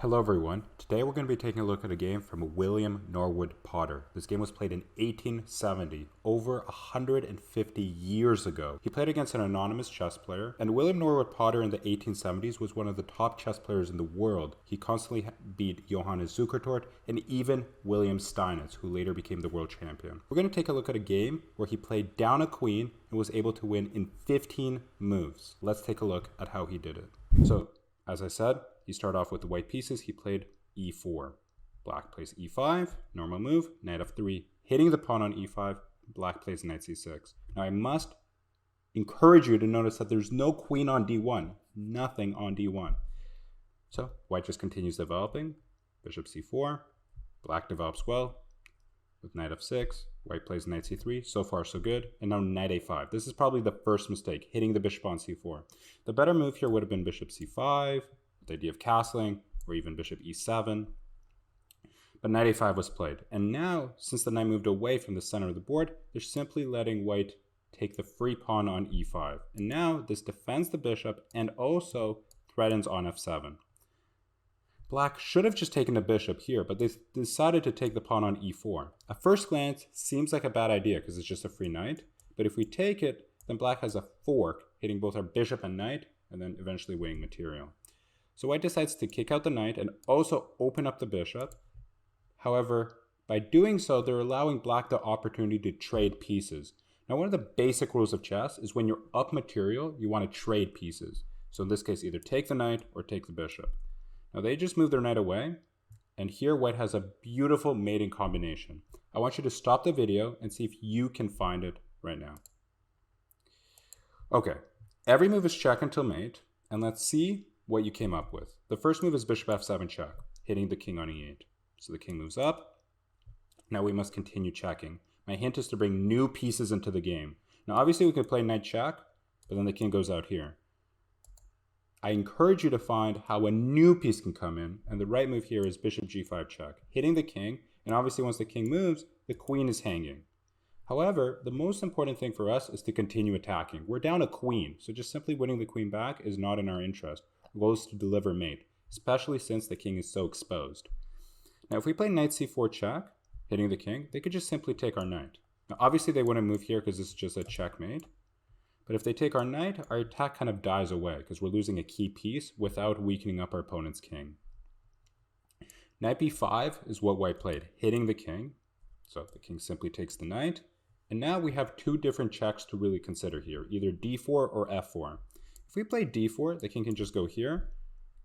Hello everyone, today we're going to be taking a look at a game from William Norwood Potter. This game was played in 1870, over 150 years ago. He played against an anonymous chess player, and William Norwood Potter in the 1870s was one of the top chess players in the world. He constantly beat Johannes Zukertort and even William Steinitz, who later became the world champion. We're going to take a look at a game where he played down a queen and was able to win in 15 moves. Let's take a look at how he did it. So, as I said, he started off with the white pieces. He played e4. Black plays e5, normal move, knight f3, hitting the pawn on e5. Black plays knight c6. Now I must encourage you to notice that there's no queen on d1, nothing on d1. So white just continues developing. Bishop c4, black develops well with knight f6. White plays knight c3. So far so good. And now knight a5. This is probably the first mistake, hitting the bishop on c4. The better move here would have been bishop c5, the idea of castling, or even bishop e7. But knight a5 was played. And now, since the knight moved away from the center of the board, they're simply letting white take the free pawn on e5. And now this defends the bishop and also threatens on f7. Black should have just taken the bishop here, but they decided to take the pawn on e4. At first glance, seems like a bad idea because it's just a free knight. But if we take it, then black has a fork, hitting both our bishop and knight, and then eventually winning material. So white decides to kick out the knight and also open up the bishop. However, by doing so, they're allowing black the opportunity to trade pieces. Now, one of the basic rules of chess is when you're up material, you want to trade pieces. So in this case, either take the knight or take the bishop. Now they just moved their knight away, and here white has a beautiful mating combination. I want you to stop the video and see if you can find it right now. Okay, every move is check until mate, and let's see what you came up with. The first move is bishop f7 check, hitting the king on e8. So the king moves up. Now we must continue checking. My hint is to bring new pieces into the game. Now obviously we could play knight check, but then the king goes out here. I encourage you to find how a new piece can come in, and the right move here is bishop g5 check, hitting the king, and obviously once the king moves, the queen is hanging. However, the most important thing for us is to continue attacking. We're down a queen, so just simply winning the queen back is not in our interest. Our goal is to deliver mate, especially since the king is so exposed. Now, if we play knight c4 check, hitting the king, they could just simply take our knight. Now, obviously they wouldn't move here because this is just a checkmate. But if they take our knight, our attack kind of dies away because we're losing a key piece without weakening up our opponent's king. Knight b5 is what white played, hitting the king. So the king simply takes the knight. And now we have two different checks to really consider here, either d4 or f4. If we play d4, the king can just go here,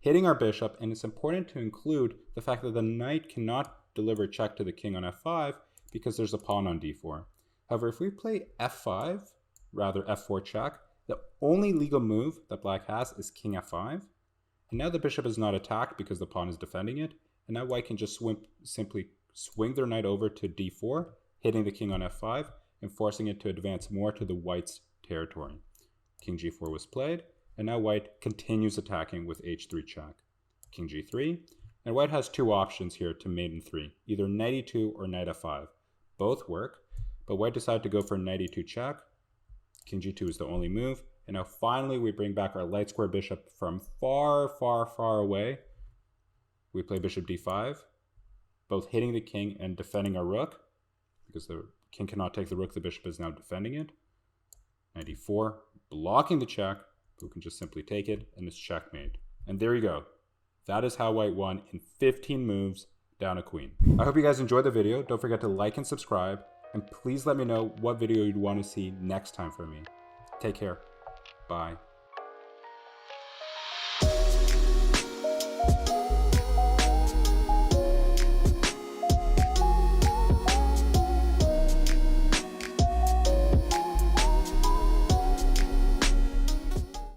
hitting our bishop, and it's important to include the fact that the knight cannot deliver a check to the king on f5 because there's a pawn on d4. However, if we play f5, rather f4 check, the only legal move that black has is king f5. And now the bishop is not attacked because the pawn is defending it, and now white can just simply swing their knight over to d4, hitting the king on f5, and forcing it to advance more to the white's territory. King g4 was played, and now white continues attacking with h3 check. King g3, and white has two options here to mate in 3, either knight e2 or knight f5. Both work, but white decided to go for knight e2 check. King g2 is the only move, and now finally we bring back our light square bishop from far, far, far away. We play bishop d5, both hitting the king and defending our rook, because the king cannot take the rook, the bishop is now defending it. Knight e4, blocking the check, who can just simply take it, and it's checkmate. And there you go. That is how white won in 15 moves down a queen. I hope you guys enjoyed the video. Don't forget to like and subscribe, and please let me know what video you'd want to see next time from me. Take care. Bye.